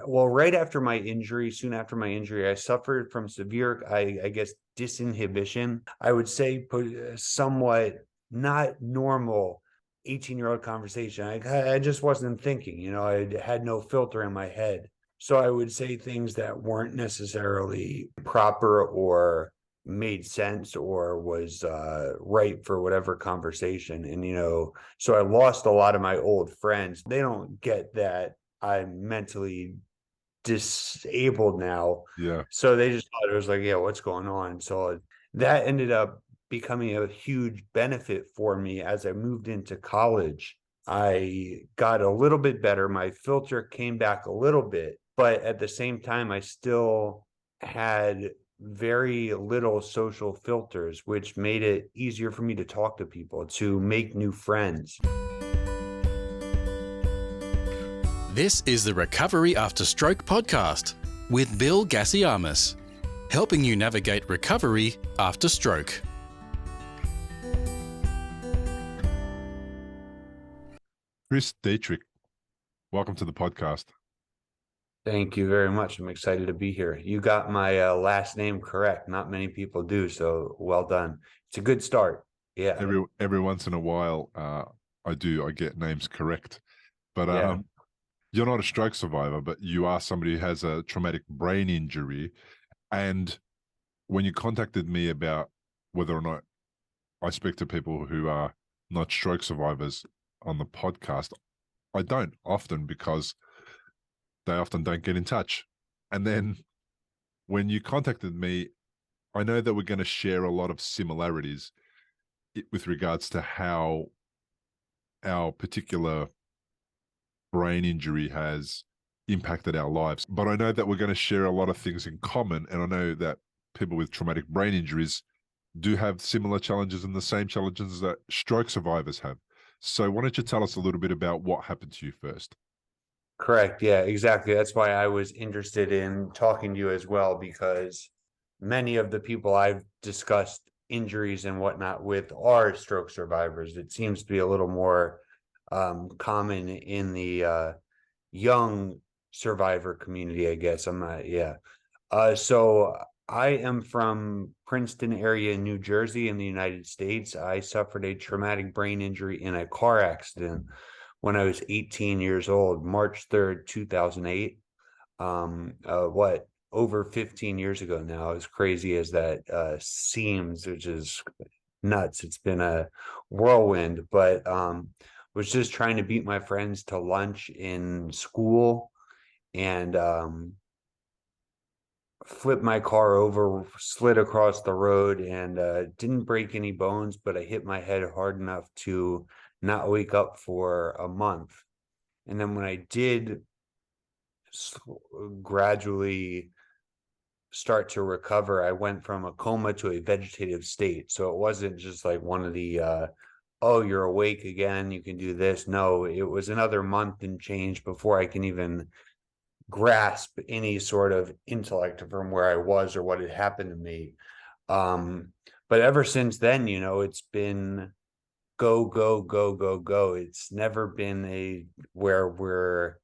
well, right after my injury, soon after my injury, I suffered from severe, I guess, disinhibition. I would say somewhat not normal 18-year-old conversation. I just wasn't thinking, I had no filter in my head. So I would say things that weren't necessarily proper or made sense or was right for whatever conversation. And, so I lost a lot of my old friends. They don't get that I'm mentally disabled now. Yeah. So they just thought it was like, yeah, what's going on? So that ended up becoming a huge benefit for me as I moved into college. I got a little bit better. My filter came back a little bit, but at the same time, I still had very little social filters, which made it easier for me to talk to people, to make new friends. This is the Recovery After Stroke podcast with Bill Gassiamis, helping you navigate recovery after stroke. Chris Dittrich, welcome to the podcast. Thank you very much. I'm excited to be here. You got my last name correct. Not many people do, so well done. It's a good start. Yeah. Every once in a while, I get names correct. But Yeah. you're not a stroke survivor, but you are somebody who has a traumatic brain injury. And when you contacted me about whether or not I speak to people who are not stroke survivors on the podcast, I don't often, because they often don't get in touch. And then when you contacted me, I know that we're going to share a lot of similarities with regards to how our particular brain injury has impacted our lives. But I know that we're going to share a lot of things in common. And I know that people with traumatic brain injuries do have similar challenges and the same challenges that stroke survivors have. So why don't you tell us a little bit about what happened to you first? Correct. Yeah, exactly. That's why I was interested in talking to you as well, because many of the people I've discussed injuries and whatnot with are stroke survivors. It seems to be a little more common in the young survivor community, I guess. I'm not, yeah. So I am from Princeton area in New Jersey in the United States. I suffered a traumatic brain injury in a car accident when I was 18 years old, March 3rd, 2008. Over 15 years ago now, as crazy as that seems, which is nuts. It's been a whirlwind, but was just trying to beat my friends to lunch in school and flipped my car over, slid across the road, and didn't break any bones, but I hit my head hard enough to not wake up for a month. And then when I did gradually start to recover, I went from a coma to a vegetative state. So it wasn't just like one of the, oh, you're awake again, you can do this. No, it was another month and change before I can even grasp any sort of intellect from where I was or what had happened to me. But ever since then, it's been go, go, go, go, go. It's never been where we're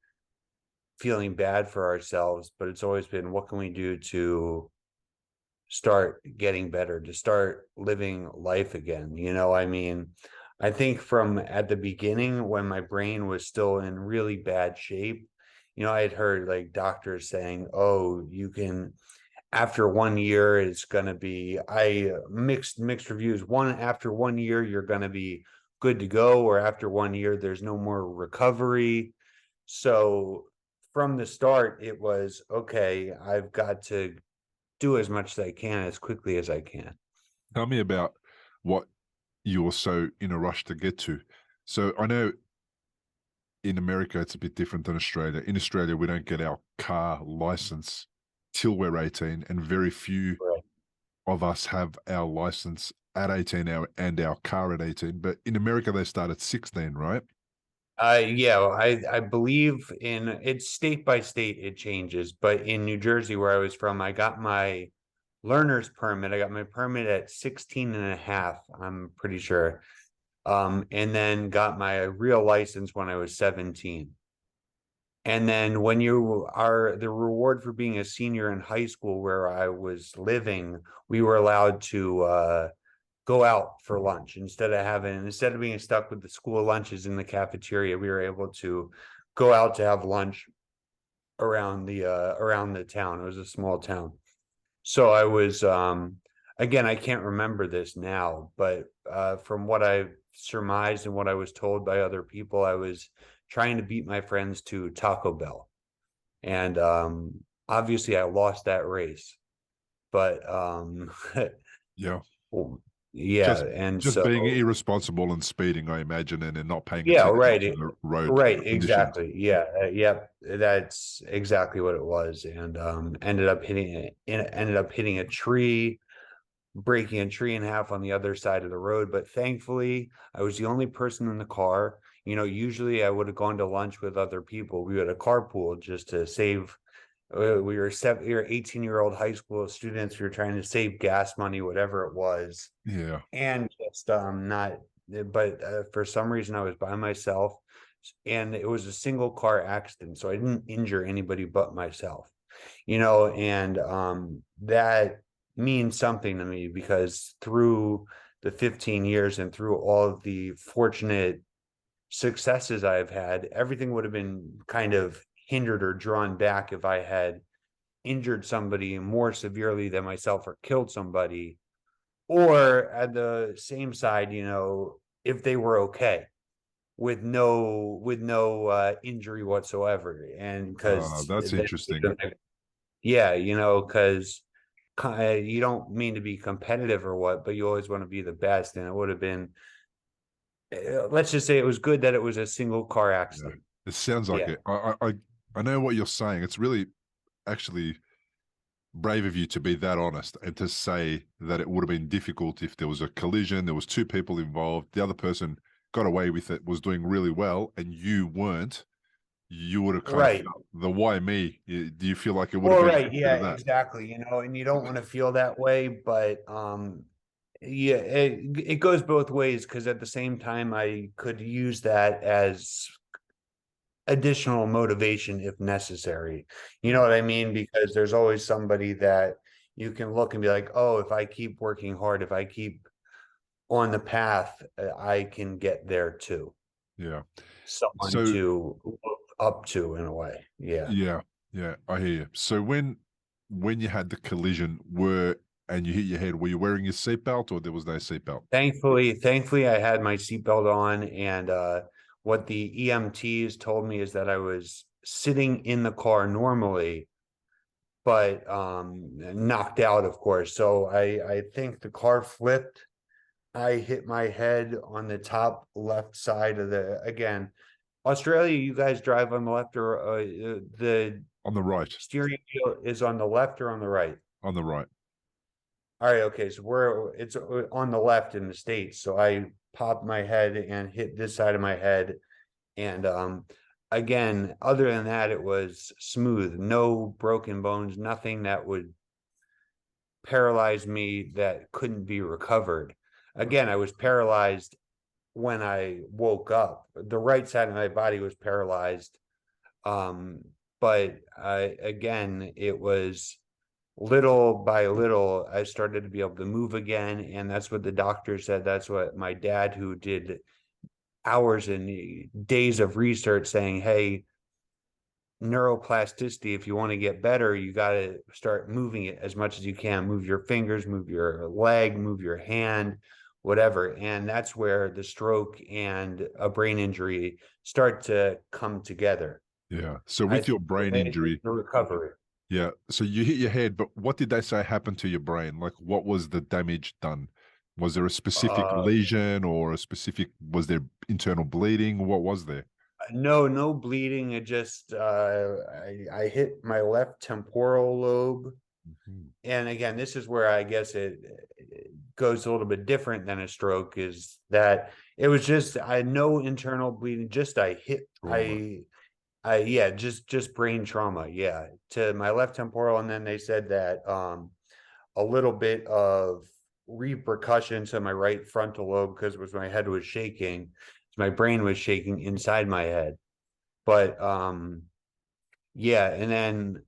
feeling bad for ourselves, but it's always been, what can we do to start getting better, to start living life again? I think from at the beginning, when my brain was still in really bad shape, I had heard like doctors saying, oh, you can, after 1 year, it's going to be, mixed reviews. After 1 year, you're going to be good to go, or after 1 year, there's no more recovery. So from the start, it was, okay, I've got to do as much as I can, as quickly as I can. Tell me about what you were so in a rush to get to. So I know in America, it's a bit different than Australia. In Australia, we don't get our car license till we're 18, and very few of us have our license at 18 and our car at 18. But in America, they start at 16, right? I believe it's state by state, it changes. But in New Jersey, where I was from, I got my learner's permit. I got my permit at 16 and a half, I'm pretty sure. And then got my real license when I was 17. And then when you are the reward for being a senior in high school where I was living, we were allowed to go out for lunch instead of being stuck with the school lunches in the cafeteria. We were able to go out to have lunch around the town. It was a small town. So I was again, I can't remember this now, but from what I surmised and what I was told by other people, I was trying to beat my friends to Taco Bell. And obviously I lost that race. But Yeah. yeah, Just and just being so irresponsible and speeding, I imagine, and not paying yeah, attention right. to the road Right, conditions. exactly. Yeah, yep. That's exactly what it was. And ended up hitting a tree, breaking a tree in half on the other side of the road. But thankfully, I was the only person in the car. You know, usually I would have gone to lunch with other people. We had a carpool just to save. We were 18-year-old high school students. We were trying to save gas money, whatever it was, Yeah. and just not. But for some reason, I was by myself, and it was a single car accident, so I didn't injure anybody but myself. You know, and that means something to me because through the 15 years and through all of the fortunate successes I've had, everything would have been kind of hindered or drawn back if I had injured somebody more severely than myself or killed somebody, or at the same side, you know, if they were okay with no injury whatsoever. And because That's interesting. yeah, you know, because you don't mean to be competitive or what, but you always want to be the best. And it would have been, let's just say it was good that it was a single car Yeah. accident. It sounds like Yeah. it. I know what you're saying. It's really actually brave of you to be that honest and to say that it would have been difficult if there was a collision, there was two people involved, the other person got away with it, was doing really well, and you weren't. You would have kind of Right. felt the why me? Do you feel like it would have Well, been a right. bit Yeah, of that? exactly. You know, and you don't want to feel that way, but yeah, it goes both ways because at the same time, I could use that as additional motivation if necessary. You know Yeah. what I mean? Because there's always somebody that you can look and be like, oh, if I keep working hard, if I keep on the path, I can get there too. Yeah. Someone So to look up to in a way. Yeah. yeah, yeah, I hear you. So when you had the collision, and you hit your head, were you wearing your seatbelt or there was no seatbelt? Thankfully, I had my seatbelt on, and what the EMTs told me is that I was sitting in the car normally, but knocked out, of course. So I think the car flipped. I hit my head on the top left side of again, Australia, you guys drive on the left or the On the right. steering wheel is on the left or on the right? On the right. All right, okay, so it's on the left in the States. So I popped my head and hit this side of my head. And again, other than that, it was smooth, no broken bones, nothing that would paralyze me that couldn't be recovered. Again, I was paralyzed when I woke up. The right side of my body was paralyzed. But again, it was little by little, I started to be able to move again. And that's what the doctor said. That's what my dad, who did hours and days of research, saying, hey, neuroplasticity, if you want to get better, you got to start moving it as much as you can. Move your fingers, move your leg, move your hand, whatever. And that's where the stroke and a brain injury start to come together. Yeah. So I with your think brain injury, the recovery. yeah. So you hit your head, but what did they say happened to your brain? Like, what was the damage done? Was there a specific Uh, lesion or was there internal bleeding? What was there? no bleeding. It just I hit my left temporal lobe. Mhm. And again, this is where I guess it goes a little bit different than a stroke, is that it was just I had no internal bleeding, just Trauma. yeah, just brain trauma, yeah, to my left temporal. And then they said that a little bit of repercussion to my right frontal lobe because my head was shaking, my brain was shaking inside my head. But yeah, and then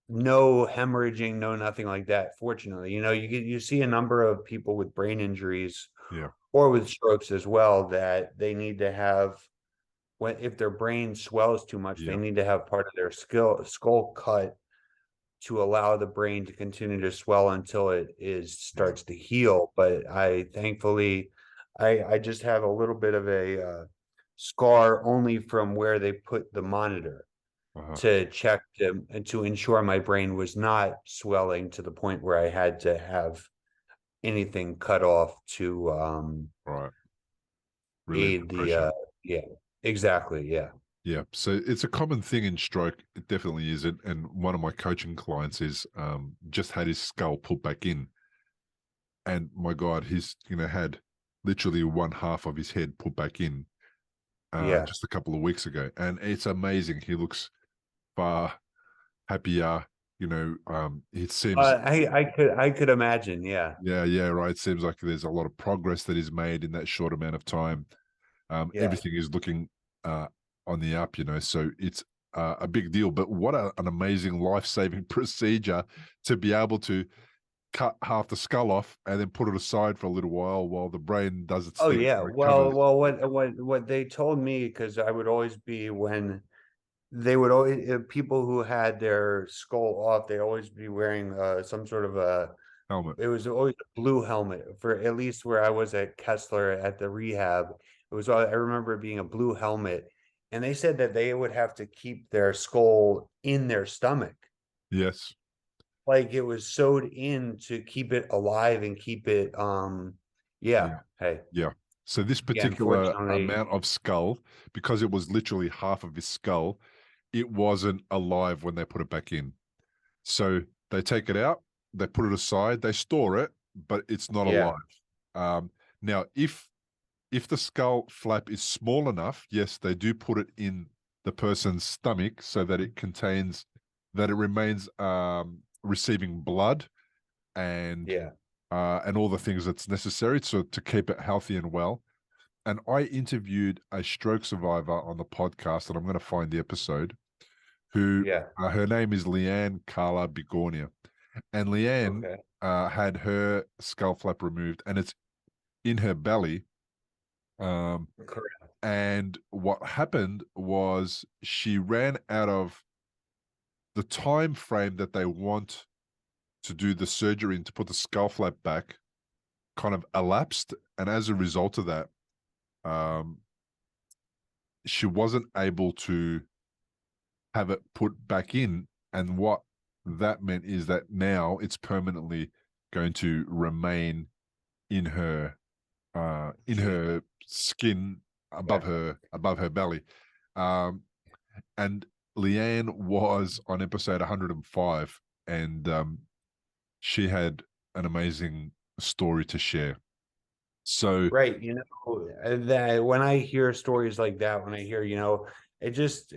no hemorrhaging, no nothing like that. Fortunately, you see a number of people with brain injuries Yeah. or with strokes as well that they need to have, when if their brain swells too much, they Yeah. need to have part of their skull cut to allow the brain to continue to swell until it is Yeah. starts to heal. But I thankfully, I just have a little bit of a scar only from where they put the monitor Uh-huh. to check to ensure my brain was not swelling to the point where I had to have anything cut off to Right. Relieve the aid the pressure. yeah, exactly, yeah. Yeah. So it's a common thing in stroke. It definitely is. And one of my coaching clients is just had his skull put back in. And my God, he's had literally one half of his head put back in Yeah. just a couple of weeks ago. And it's amazing. He looks far happier. It seems I could imagine, yeah. yeah, right. It seems like there's a lot of progress that is made in that short amount of time. Yeah. Everything is looking on the up, so it's a big deal. But what an amazing life-saving procedure to be able to cut half the skull off and then put it aside for a little while the brain does its Oh thing yeah. and recovers. Well, what they told me, because I would always be when they would always people who had their skull off, they always be wearing some sort of a Helmet. it was always a blue helmet for at least where I was at Kessler at the rehab. It was I remember it being a blue helmet, and they said that they would have to keep their skull in their stomach, Yes. like it was sewed in to keep it alive and keep it. Yeah. Yeah. Hey. Yeah. So this Yeah. particular Unfortunately. amount of skull, because it was literally half of his skull, it wasn't alive when they put it back in. So they take it out, they put it aside, they store it, but it's not Yeah. alive. Now, if the skull flap is small enough, yes, they do put it in the person's stomach so that it remains receiving blood and Yeah. and all the things that's necessary to keep it healthy and well. And I interviewed a stroke survivor on the podcast, and I'm going to find the episode. Who Yeah. her name is Leanne Carla Bigornia, and Leanne Okay. had her skull flap removed, and it's in her belly. Correct. And what happened was she ran out of the time frame that they want to do the surgery and to put the skull flap back, kind of elapsed, and as a result of that, um, she wasn't able to have it put back in. And what that meant is that now it's permanently going to remain in her skin Yeah. above her belly. And Leanne was on episode 105, and she had an amazing story to share. So Right. That when I hear stories like that, when I hear, it just,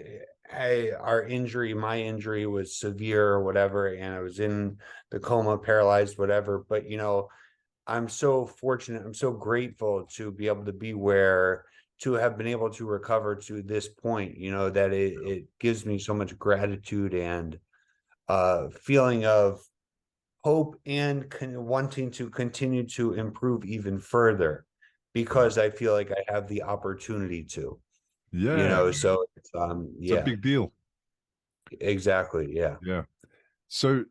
my injury was severe or whatever, and I was in the coma, paralyzed, whatever. But, I'm so fortunate. I'm so grateful to be able to be to have been able to recover to this point, that it gives me so much gratitude and feeling of hope and wanting to continue to improve even further, right. because I feel like I have the opportunity to, Yeah, so it's it's a yeah, big deal. exactly, yeah. Yeah. So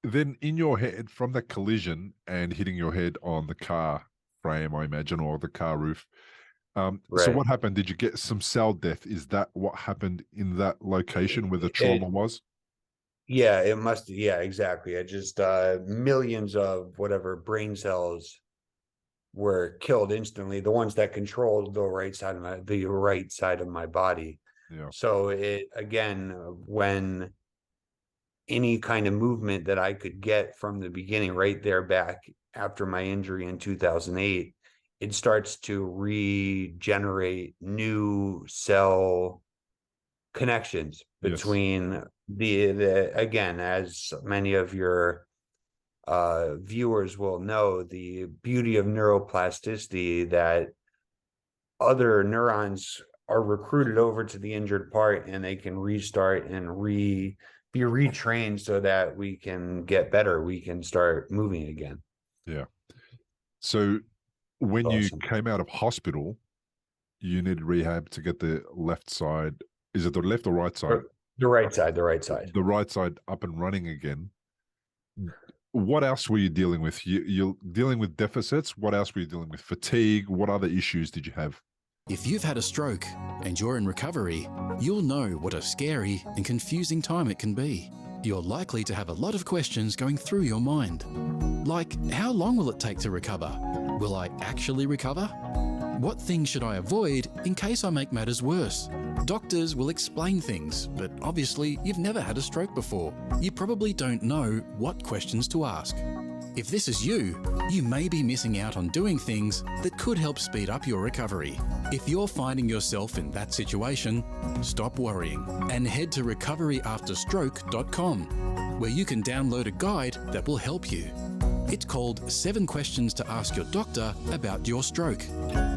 then in your head, from that collision and hitting your head on the car frame, I imagine, or the car roof. So Right. what happened? Did you get some cell death? Is that what happened in that location where the It, trauma was? yeah, it must, yeah, exactly. I just millions of whatever brain cells were killed instantly, the ones that controlled the right side of my body. Yeah. So it again, when any kind of movement that I could get from the beginning, right there back after my injury in 2008, it starts to regenerate new cell connections Yes. between the again, as many of your viewers will know, the beauty of neuroplasticity, that other neurons are recruited over to the injured part, and they can restart and be retrained so that we can get better. We can start moving again. Yeah. So when you Awesome. came out of hospital, you needed rehab to get the left side. Is it the left or right side? The right side, the right side. The right side up and running again. What else were you dealing with? You're dealing with deficits. What else were you dealing with? Fatigue. What other issues did you have? If you've had a stroke and you're in recovery, you'll know what a scary and confusing time it can be. You're likely to have a lot of questions going through your mind. Like, how long will it take to recover? Will I actually recover? What things should I avoid in case I make matters worse? Doctors will explain things, but obviously you've never had a stroke before. You probably don't know what questions to ask. If this is you, you may be missing out on doing things that could help speed up your recovery. If you're finding yourself in that situation, stop worrying and head to recoveryafterstroke.com, where you can download a guide that will help you. It's called 7 Questions to Ask Your Doctor About Your Stroke.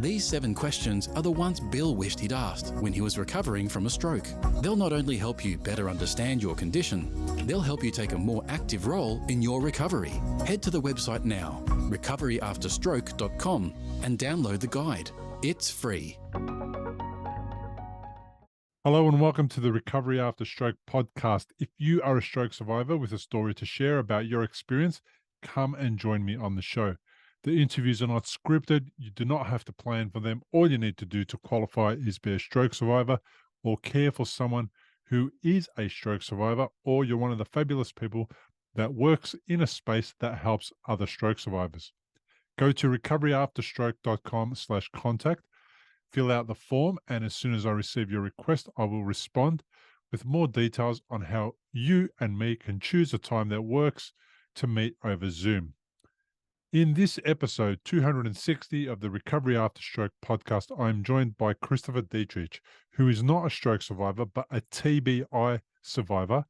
These 7 questions are the ones Bill wished he'd asked when he was recovering from a stroke. They'll not only help you better understand your condition, they'll help you take a more active role in your recovery. Head to the website now, recoveryafterstroke.com, and download the guide. It's free. Hello and welcome to the Recovery After Stroke podcast. If you are a stroke survivor with a story to share about your experience, come and join me on the show. The interviews are not scripted. You do not have to plan for them. All you need to do to qualify is be a stroke survivor or care for someone who is a stroke survivor, or you're one of the fabulous people that works in a space that helps other stroke survivors. Go to recoveryafterstroke.com/contact, fill out the form, and as soon as I receive your request, I will respond with more details on how you and me can choose a time that works to meet over Zoom. In this episode 260 of the Recovery After Stroke podcast, I'm joined by Christopher Dittrich, who is not a stroke survivor, but a TBI survivor,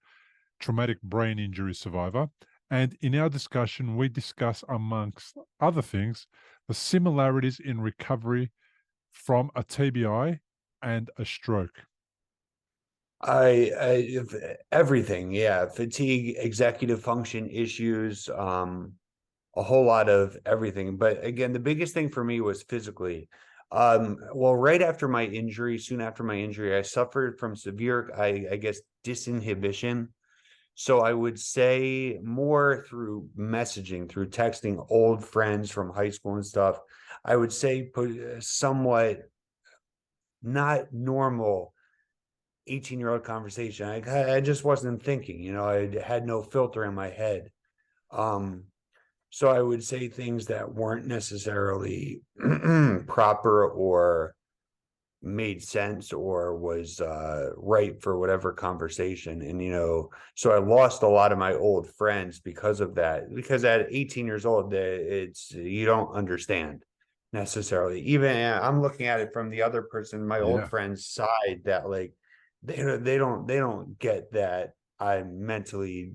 traumatic brain injury survivor. And in our discussion, we discuss, amongst other things, the similarities in recovery from a TBI and a stroke. Everything, yeah. Fatigue, executive function issues, a whole lot of everything. But again, the biggest thing for me was physically. Well, right after my injury, soon after my injury, I suffered from severe, I guess, disinhibition. So I would say more through messaging, through texting old friends from high school and stuff. I would say somewhat not normal 18-year-old conversation. I just wasn't thinking, I had no filter in my head. So I would say things that weren't necessarily proper or made sense or was right for whatever conversation. And, so I lost a lot of my old friends because of that, because at 18 years old, you don't understand necessarily. Even I'm looking at it from the other person, my old friend's side, that like, they don't get that I'm mentally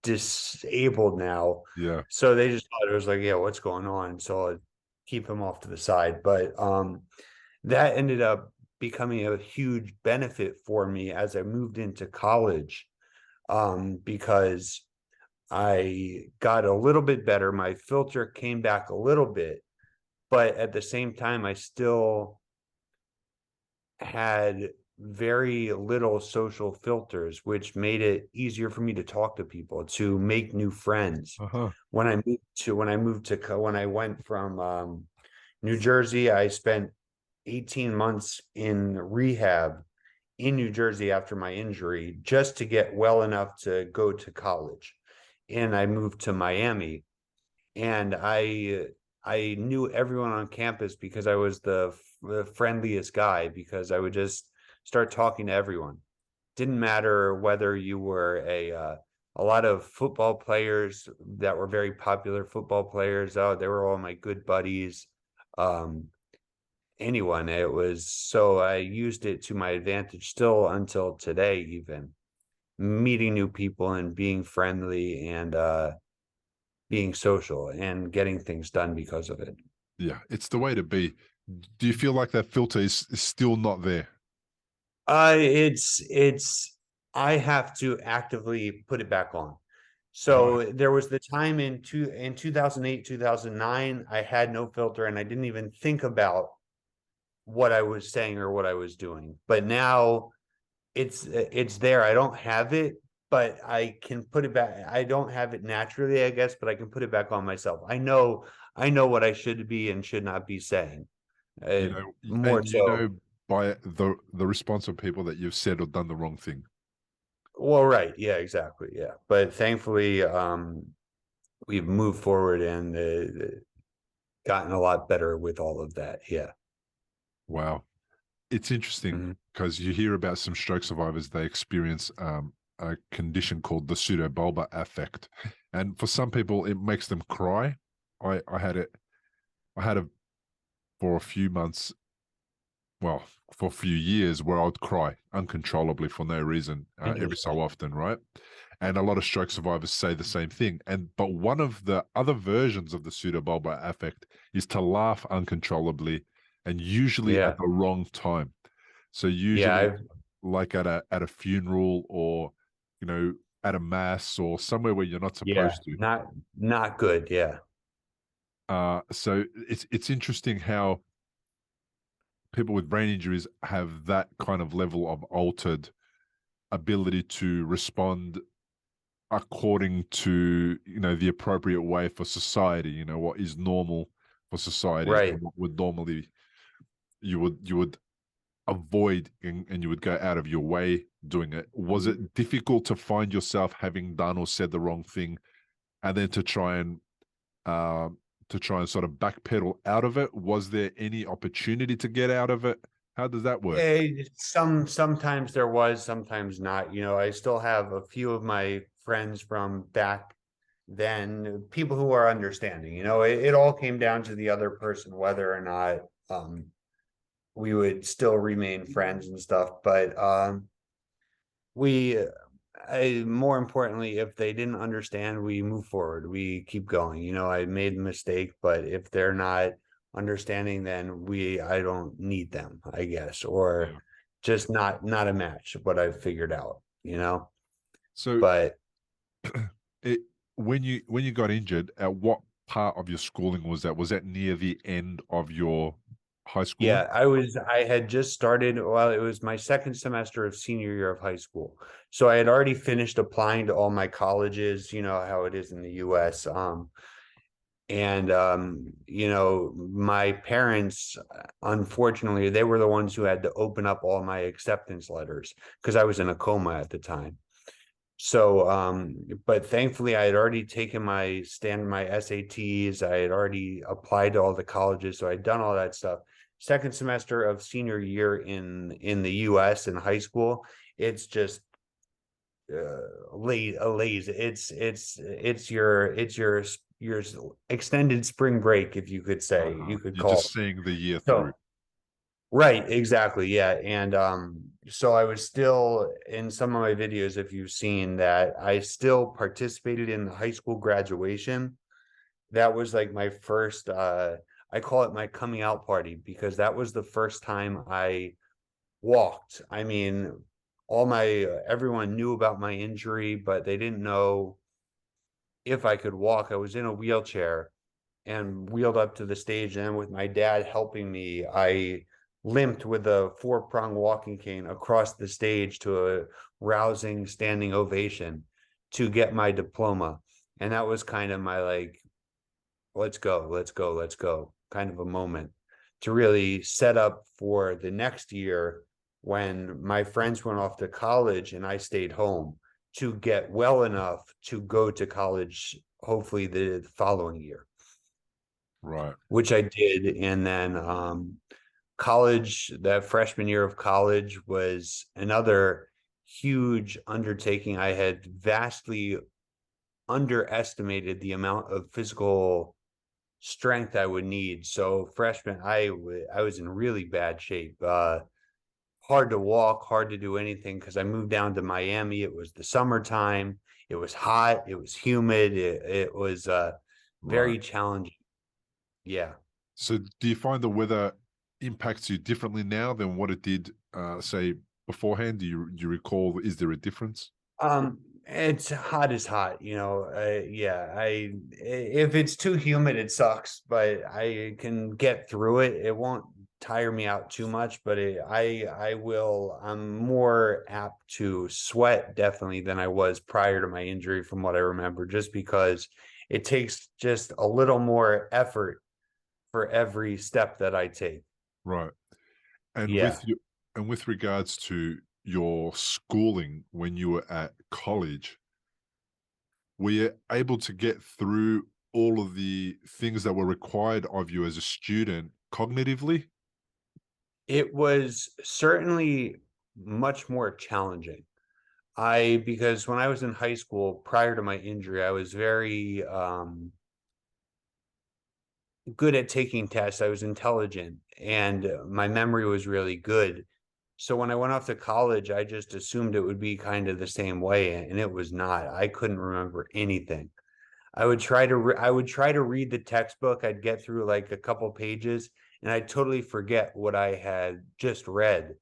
disabled now. Yeah. So they just thought it was like, yeah, what's going on? So I'd keep him off to the side. But that ended up becoming a huge benefit for me as I moved into college, because I got a little bit better. My filter came back a little bit, but at the same time, I still had very little social filters, which made it easier for me to talk to people, to make new friends. When I went from New Jersey, I spent 18 months in rehab in New Jersey after my injury, just to get well enough to go to college. And I moved to Miami, and I knew everyone on campus because I was the friendliest guy, because I would just start talking to everyone. Didn't matter whether you were a lot of football players that were very popular football players. Oh, they were all my good buddies. Anyone. It was, so I used it to my advantage still until today, even meeting new people and being friendly and being social and getting things done because of it. Yeah, it's the way to be. Do you feel like that filter is still not there? It's I have to actively put it back on. Right. So there was the time in 2008, 2009, I had no filter and I didn't even think about what I was saying or what I was doing. But now it's there. I don't have it, but I can put it back. I don't have it naturally, I guess, but I can put it back on myself. I know what I should be and should not be saying. You know, More and you so. know by the response of people that you've said or done the wrong thing. Well, right. Yeah, exactly. Yeah. But thankfully, we've moved forward and gotten a lot better with all of that. Yeah. Wow. It's interesting Hmm. because you hear about some stroke survivors, they experience a condition called the pseudobulbar affect. And for some people, it makes them cry. I had it, I had it for a few months, well, for a few years where I would cry uncontrollably for no reason every so Interesting. often, right? And a lot of stroke survivors say the same thing. But one of the other versions of the pseudobulbar affect is to laugh uncontrollably and usually at Yeah. the wrong time. So Yeah. usually like at a funeral or at a mass or somewhere where you're not Yeah. supposed to. Not good. Yeah. So it's interesting how people with brain injuries have that kind of level of altered ability to respond according to the appropriate way for society, what is normal for society Right. and what would normally you would avoid, and you would go out of your way doing it. Was it difficult to find yourself having done or said the wrong thing and then uh, to try and sort of backpedal out of it? Was there any opportunity to get out of it? How does that work? Sometimes there was, sometimes not. I still have a few of my friends from back then, people who are understanding. It all came down to the other person, whether or not we would still remain friends and stuff. But we more importantly, if they didn't understand, we move forward, we keep going. I made a mistake, but if they're not understanding, then I don't need them, I guess, or Yeah. just not a match, what I've figured out. So But it when you got injured, at what part of your schooling was that? Was that near the end of your high schooling? yeah, I had just started. Well, it was my second semester of senior year of high school. So I had already finished applying to all my colleges, you know how it is in the US. And my parents, unfortunately, they were the ones who had to open up all my acceptance letters because I was in a coma at the time. So but thankfully I had already taken my SATs, I had already applied to all the colleges, so I'd done all that stuff. Second semester of senior year in the US in high school, it's just lazy. It's your extended spring break, if you could say, you could You're call just seeing the year it. through. Right, exactly. Yeah. And so I was still in some of my videos, if you've seen that, I still participated in the high school graduation. That was like my first I call it my coming out party, because that was the first time I walked. I mean, everyone knew about my injury, but they didn't know if I could walk. I was in a wheelchair and wheeled up to the stage, and with my dad helping me, I limped with a 4-prong walking cane across the stage to a rousing standing ovation to get my diploma. And that was kind of my, like, let's go, let's go, let's go kind of a moment to really set up for the next year when my friends went off to college and I stayed home to get well enough to go to college, hopefully the following year, Right. which I did. And then college, that freshman year of college was another huge undertaking. I had vastly underestimated the amount of physical strength I would need. So freshman, I was in really bad shape. Hard to walk, hard to do anything, because I moved down to Miami. It was the summertime. It was hot. It was humid. It was Right. very challenging. Yeah. So do you find the weather impacts you differently now than what it did, say, beforehand? Do you recall? Is there a difference? It's hot is hot, yeah, if it's too humid, it sucks, but I can get through it. It won't tire me out too much, but I'm more apt to sweat definitely than I was prior to my injury from what I remember, just because it takes just a little more effort for every step that I take. Right. And Yeah. with regards to your schooling when you were at college, were you able to get through all of the things that were required of you as a student cognitively? It was certainly much more challenging. Because when I was in high school, prior to my injury, I was very good at taking tests. I was intelligent and my memory was really good. So when I went off to college, I just assumed it would be kind of the same way, and it was not. I couldn't remember anything. I would try to read the textbook. I'd get through like a couple pages and I'd totally forget what I had just read.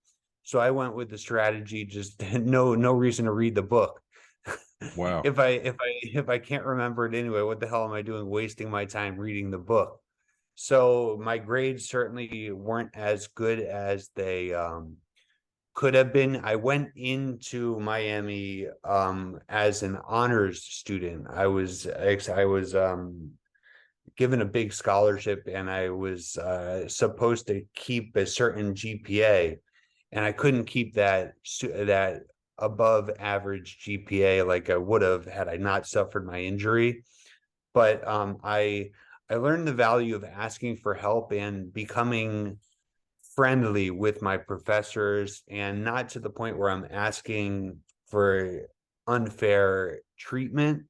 So I went with the strategy, just no reason to read the book. Wow. If I can't remember it anyway, what the hell am I doing wasting my time reading the book? So my grades certainly weren't as good as they could have been. I went into Miami as an honors student. I was given a big scholarship and I was supposed to keep a certain GPA, and I couldn't keep that above average GPA like I would have had I not suffered my injury. But I learned the value of asking for help and becoming friendly with my professors, and not to the point where I'm asking for unfair treatment,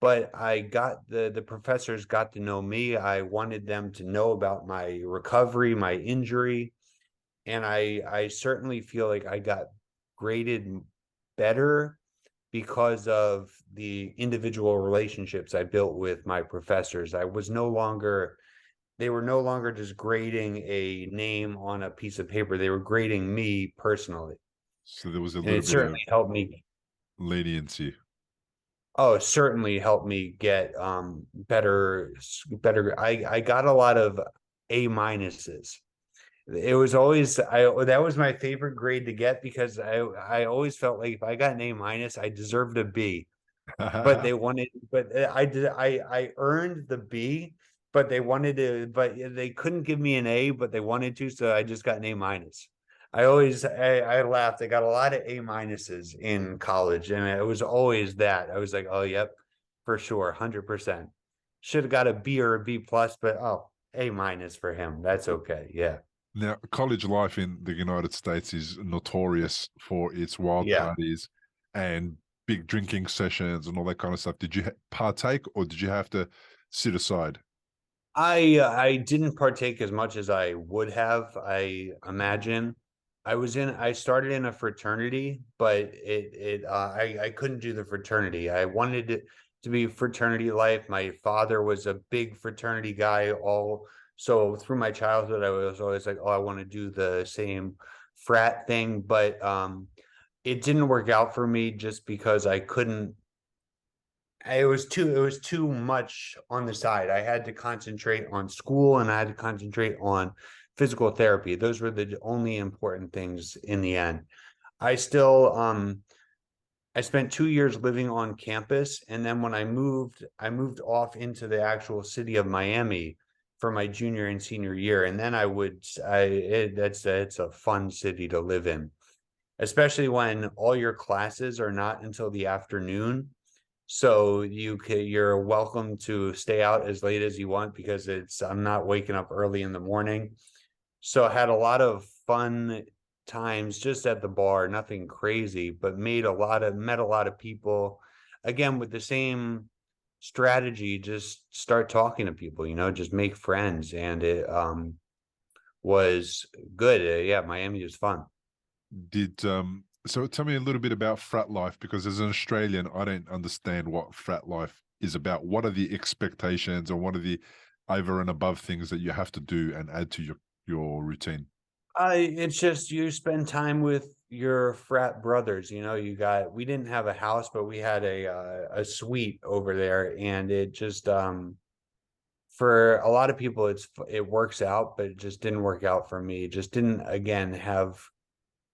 but the professors got to know me. I wanted them to know about my recovery, my injury, and I certainly feel like I got graded better because of the individual relationships I built with my professors. They were no longer just grading a name on a piece of paper. They were grading me personally. So there was a And little it bit of certainly helped me. leniency. Oh, it certainly helped me get better. I got a lot of A minuses. It was always I that was my favorite grade to get, because I always felt like if I got an A minus, I deserved a B. But I earned the B, but they couldn't give me an A, but they wanted to, so I just got an A minus. I laughed. I got a lot of A minuses in college, and it was always that. I was like, oh, yep, for sure, 100%. Should have got a B or a B plus, but oh, A minus for him. That's okay. Yeah. Now, college life in the United States is notorious for its wild Yeah. parties and big drinking sessions and all that kind of stuff. Did you partake, or did you have to sit aside? I didn't partake as much as I would have, I imagine. I started in a fraternity, but I couldn't do the fraternity. I wanted it to be fraternity life. My father was a big fraternity guy, so through my childhood I was always like, oh, I want to do the same frat thing, but it didn't work out for me just because I couldn't. It was too much on the side. I had to concentrate on school and I had to concentrate on physical therapy. Those were the only important things in the end. I spent 2 years living on campus, and then when I moved off into the actual city of Miami for my junior and senior year. And then it's a fun city to live in, especially when all your classes are not until the afternoon. So you're welcome to stay out as late as you want, because I'm not waking up early in the morning. So I had a lot of fun times just at the bar, nothing crazy, but met a lot of people, again with the same strategy. Just start talking to people, just make friends, and it was good. Yeah, Miami was fun. Did So tell me a little bit about frat life, because as an Australian, I don't understand what frat life is about. What are the expectations, or what are the over and above things that you have to do and add to your routine? It's just you spend time with your frat brothers. You know, we didn't have a house, but we had a suite over there, and it just for a lot of people it works out, but it just didn't work out for me. It just didn't again have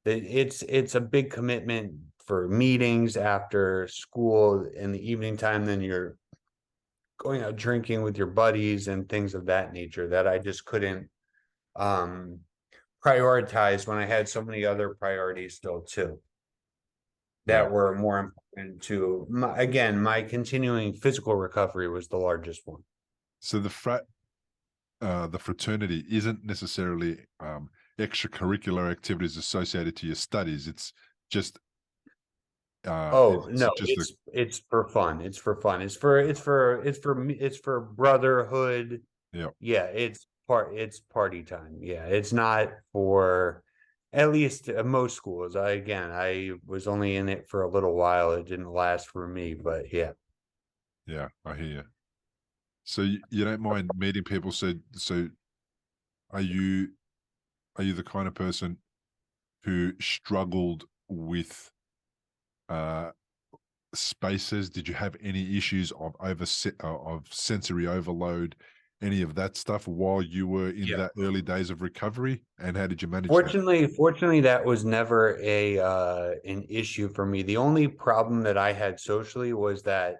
it's a big commitment for meetings after school in the evening time. Then you're going out drinking with your buddies and things of that nature that I just couldn't um prioritize when I had so many other priorities still too Yeah. that were more important to my continuing physical recovery was the largest one. So the fraternity isn't necessarily extracurricular activities associated to your studies. It's just Oh it's no, just it's for fun. It's for fun. It's for brotherhood. yeah. Yeah, it's party time. Yeah, it's not for at least most schools. I was only in it for a little while. It didn't last for me, but yeah. Yeah, I hear you. So you don't mind meeting people. So are you the kind of person who struggled with uh spaces? Did you have any issues of of sensory overload, any of that stuff while you were in Yeah. that early days of recovery? And how did you manage that? Fortunately, that was never an issue for me. The only problem that I had socially was that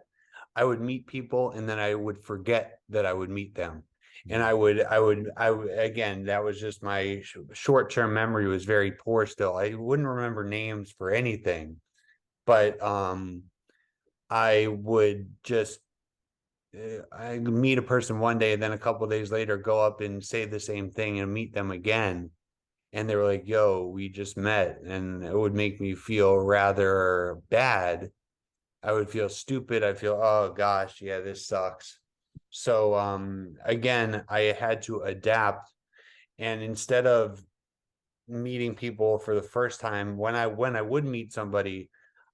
I would meet people and then I would forget that I would meet them. And again, that was just my short-term memory was very poor still. I wouldn't remember names for anything, but I would just I meet a person one day and then a couple of days later go up and say the same thing and meet them again. And they were like, yo, we just met. And it would make me feel rather bad. I would feel stupid. I feel, oh gosh, yeah, this sucks. So again, I had to adapt. And instead of meeting people for the first time, when I would meet somebody,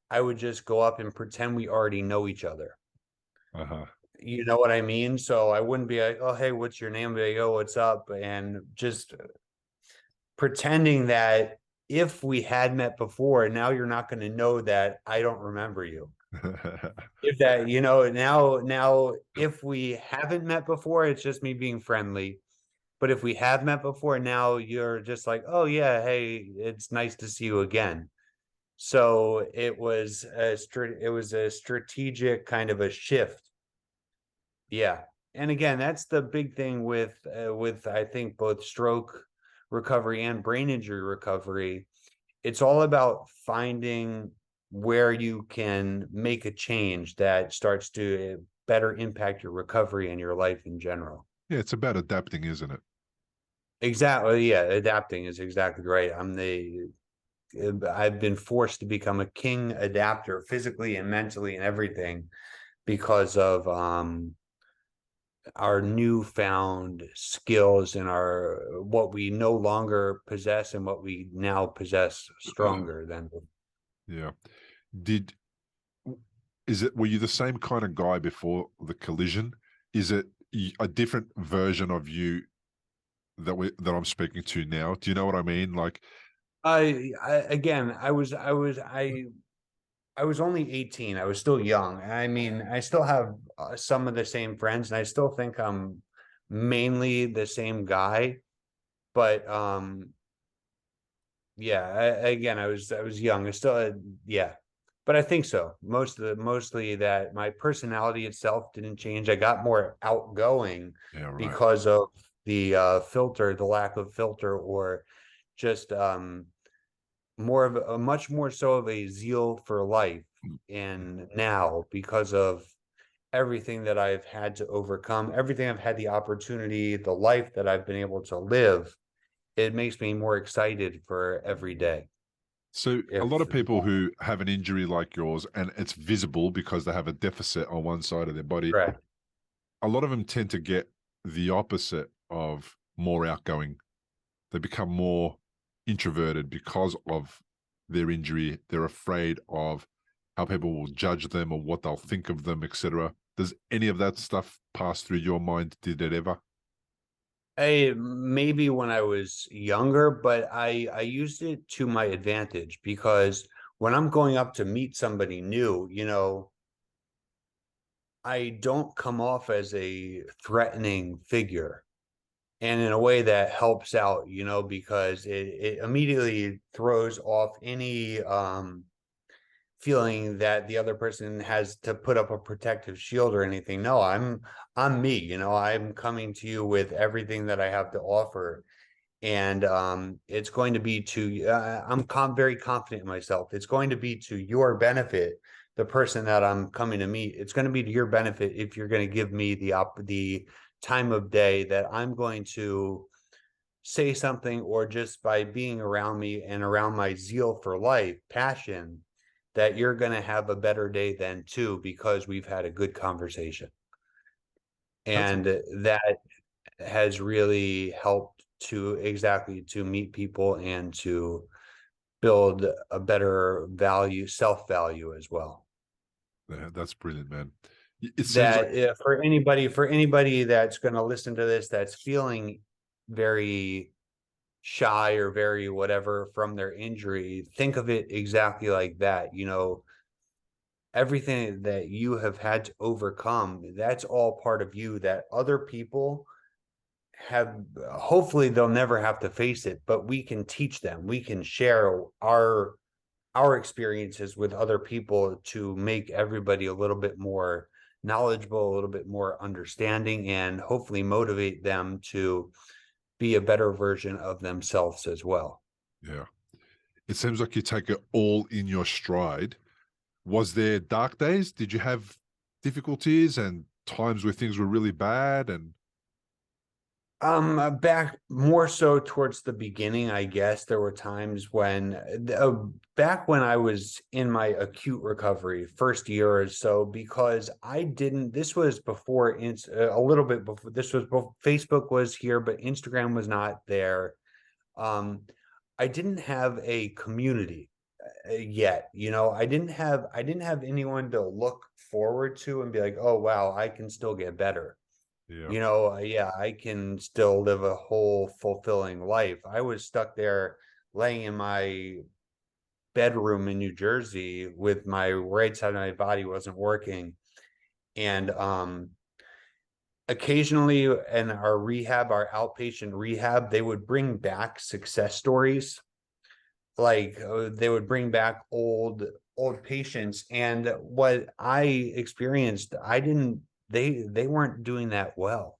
I would just go up and pretend we already know each other. Uh-huh. You know what I mean? So I wouldn't be like, oh, hey, what's your name? Be like, oh, what's up? And just pretending that if we had met before, now you're not going to know that I don't remember you. If that, now if we haven't met before, it's just me being friendly. But if we have met before, now you're just like, oh yeah, hey, it's nice to see you again. So it was a strategic kind of a shift. Yeah. And again, that's the big thing with I think both stroke recovery and brain injury recovery. It's all about finding where you can make a change that starts to better impact your recovery and your life in general. Yeah, it's about adapting, isn't it? Exactly. Yeah, adapting is exactly right. I've been forced to become a king adapter physically and mentally and everything because of our newfound skills and our what we no longer possess and what we now possess stronger than. Yeah. Did were you the same kind of guy before the collision? Is it a different version of you that I'm speaking to now? Do you know what I mean? Like, Again, I was only 18. I was still young. I mean, I still have some of the same friends and I still think I'm mainly the same guy, but yeah, again, I was young. I still yeah. But I think so. Mostly that my personality itself didn't change. I got more outgoing yeah, right. because of the the lack of filter, or just more of a much more so of a zeal for life. And now, because of everything that I've had to overcome, everything I've had the opportunity, the life that I've been able to live, it makes me more excited for every day. So a lot of people who have an injury like yours, and it's visible because they have a deficit on one side of their body, Right. a lot of them tend to get the opposite of more outgoing. They become more introverted because of their injury. They're afraid of how people will judge them or what they'll think of them, etc. Does any of that stuff pass through your mind? Did it ever? Maybe when I was younger, but I used it to my advantage, because when I'm going up to meet somebody new, I don't come off as a threatening figure, and in a way that helps out, because it immediately throws off any feeling that the other person has to put up a protective shield or anything. No, I'm me, I'm coming to you with everything that I have to offer. And it's going to be to very confident in myself. It's going to be to your benefit, the person that I'm coming to meet. It's going to be to your benefit if you're going to give me the time of day that I'm going to say something, or just by being around me and around my zeal for life, passion, that you're going to have a better day then too, because we've had a good conversation. That's And that has really helped to meet people and to build a better self-value as well. that's brilliant, man. It seems like That for anybody that's going to listen to this, that's feeling very shy or very whatever from their injury, think of it exactly like that. Everything that you have had to overcome, that's all part of you, that other people have, hopefully they'll never have to face it, but we can teach them. We can share our experiences with other people to make everybody a little bit more knowledgeable, a little bit more understanding, and hopefully motivate them to be a better version of themselves as well. yeah. It seems like you take it all in your stride. Was there dark days? Did you have difficulties and times where things were really bad? And Back more so towards the beginning, I guess there were times when, back when I was in my acute recovery, first year or so, because this was before, a little bit before, Facebook was here, but Instagram was not there. I didn't have a community yet, I didn't have anyone to look forward to and be like, oh, wow, I can still get better. yeah, Yeah, I can still live a whole fulfilling life. I was stuck there laying in my bedroom in New Jersey with my right side of my body wasn't working. And occasionally in our outpatient rehab, they would bring back success stories. Like they would bring back old patients, and what I experienced, they weren't doing that well.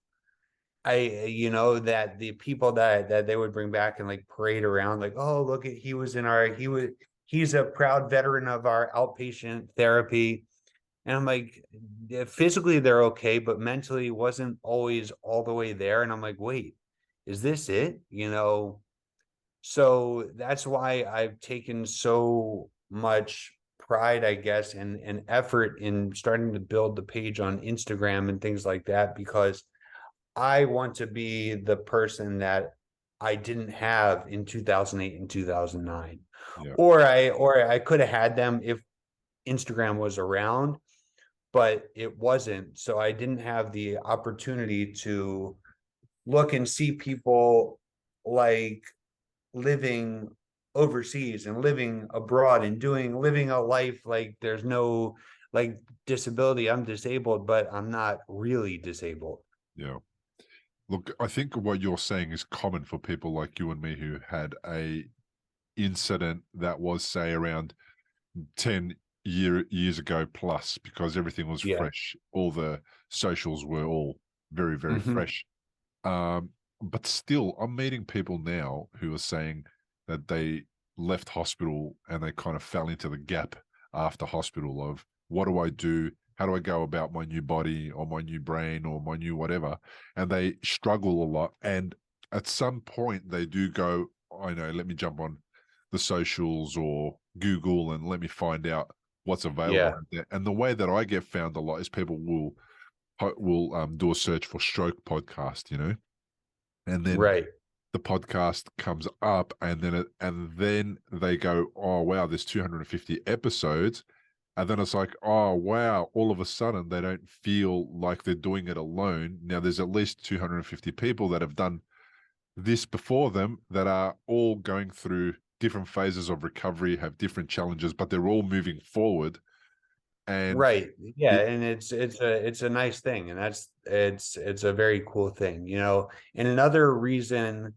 That the people that they would bring back and like parade around, like, oh, look at, he's a proud veteran of our outpatient therapy. And I'm like, yeah, physically they're okay, but mentally wasn't always all the way there. And I'm like, wait, is this it? So that's why I've taken so much pride, I guess, and effort in starting to build the page on Instagram and things like that, because I want to be the person that I didn't have in 2008 and 2009. yeah, Or I could have had them if Instagram was around, but it wasn't. So I didn't have the opportunity to look and see people like living overseas and living abroad and living a life like there's no like disability. I'm disabled, but I'm not really disabled. yeah. Look, I think what you're saying is common for people like you and me who had a incident that was, say, around 10 years ago plus, because everything was Yeah. fresh. All the socials were all very, very Mhm. fresh. But still, I'm meeting people now who are saying that they left hospital and they kind of fell into the gap after hospital of, what do I do? How do I go about my new body or my new brain or my new whatever? And they struggle a lot. And at some point, they do go, I know, let me jump on the socials or Google and let me find out what's available Yeah. out there. And the way that I get found a lot is people will do a search for stroke podcast, and then Right. the podcast comes up, and then they go, oh wow, there's 250 episodes, and then it's like, oh wow, all of a sudden they don't feel like they're doing it alone. Now there's at least 250 people that have done this before them that are all going through different phases of recovery, have different challenges, but they're all moving forward. And Right. Yeah. it, And it's a nice thing. And it's a very cool thing, you know. And another reason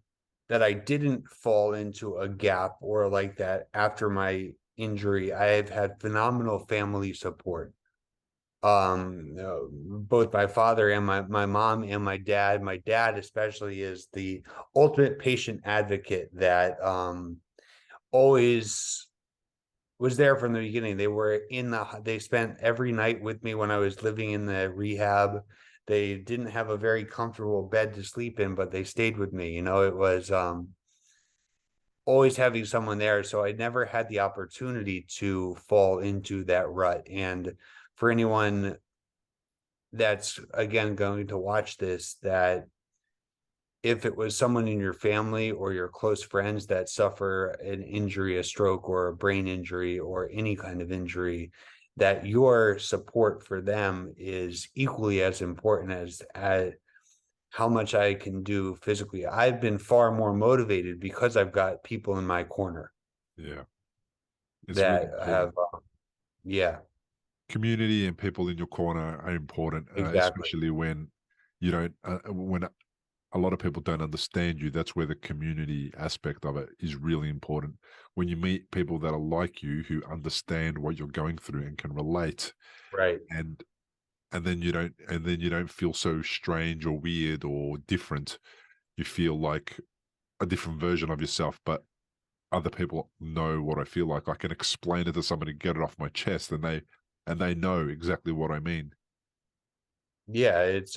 that I didn't fall into a gap or like that after my injury, I've had phenomenal family support. Both my father and my mom and my dad especially is the ultimate patient advocate that always was there from the beginning. They spent every night with me when I was living in the rehab. They didn't have a very comfortable bed to sleep in, but they stayed with me. You know, it was always having someone there. So I never had the opportunity to fall into that rut. And for anyone that's again going to watch this, that if it was someone in your family or your close friends that suffer an injury, a stroke or a brain injury or any kind of injury, that your support for them is equally as important as how much I can do physically. I've been far more motivated because I've got people in my corner yeah, it's really that important. have, yeah, Community and people in your corner are important, exactly. especially when you don't, when a lot of people don't understand you. That's where the community aspect of it is really important. When you meet people that are like you, who understand what you're going through and can relate, Right. and and then you don't feel so strange or weird or different. You feel like a different version of yourself, but other people know what I feel like. I can explain it to somebody, get it off my chest, and they know exactly what I mean. Yeah, it's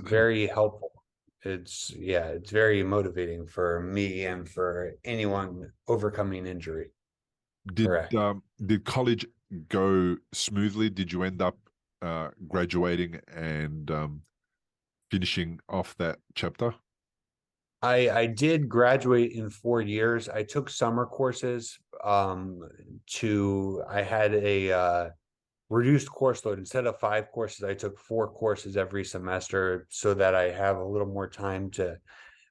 very helpful. It's very motivating for me and for anyone overcoming injury. Correct. Did college go smoothly? Did you end up graduating and finishing off that chapter? I did graduate in 4 years. I took summer courses to I had a reduced course load. Instead of 5 courses, I took 4 courses every semester so that I have a little more time to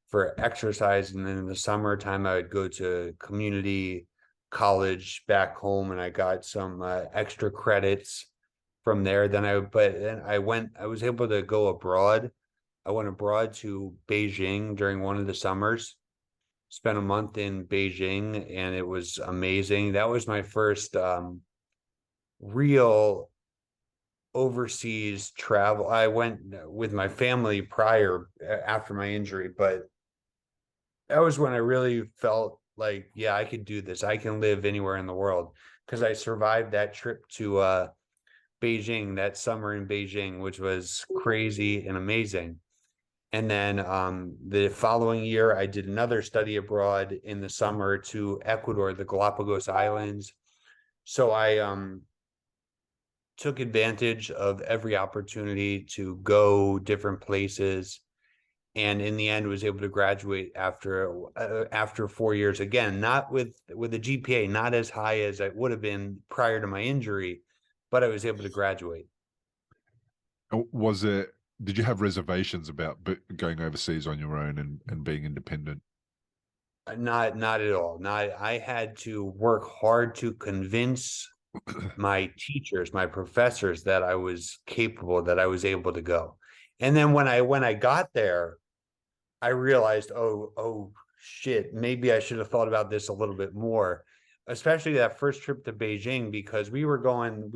for exercise. And then in the summertime, I would go to community college back home, and I got some extra credits from there. Then I was able to go abroad. I went abroad to Beijing during one of the summers, spent a month in Beijing, and it was amazing. That was my first real overseas travel. I went with my family prior after my injury, but that was when I really felt like, yeah, I could do this. I can live anywhere in the world because I survived that trip to Beijing, that summer in Beijing, which was crazy and amazing. And then the following year, I did another study abroad in the summer to Ecuador, the Galapagos Islands. So I took advantage of every opportunity to go different places, and in the end was able to graduate after 4 years, again not with a GPA not as high as I would have been prior to my injury, but I was able to graduate. Was it? Did you have reservations about going overseas on your own and being independent? Not at all. Not I had to work hard to convince my teachers, my professors, that I was capable, that I was able to go. And then when I got there, I realized, oh shit, maybe I should have thought about this a little bit more, especially that first trip to Beijing, because we were going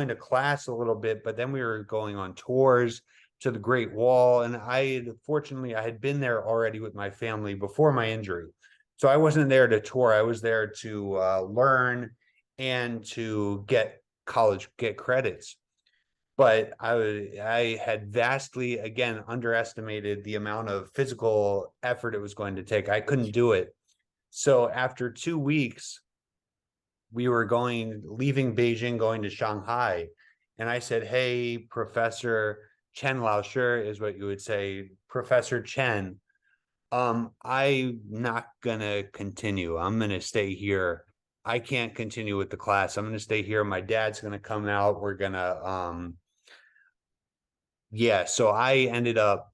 to class a little bit, but then we were going on tours to the Great Wall. And fortunately, I had been there already with my family before my injury. So I wasn't there to tour. I was there to learn and to get credits. But I had vastly, again, underestimated the amount of physical effort it was going to take. I couldn't do it. So after 2 weeks, we were leaving Beijing, going to Shanghai. And I said, hey, Professor Chen Lao Shi is what you would say, Professor Chen, I'm not gonna continue. I'm gonna stay here. I can't continue with the class. I'm gonna stay here. My dad's gonna come out. We're gonna yeah, so I ended up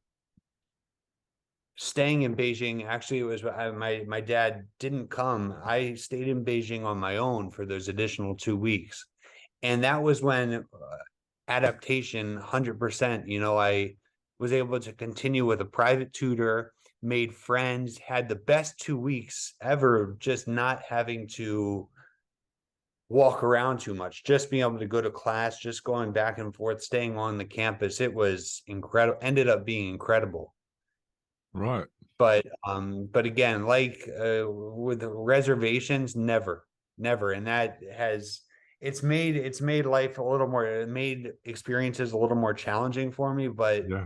staying in Beijing, actually, it was my dad didn't come. I stayed in Beijing on my own for those additional 2 weeks. And that was when adaptation 100%, I was able to continue with a private tutor, made friends, had the best 2 weeks ever, just not having to walk around too much, just being able to go to class, just going back and forth, staying on the campus. It was incredible, ended up being incredible. Right. But again, like with the reservations, never. And that has it's made life a little more, it made experiences a little more challenging for me, but Yeah.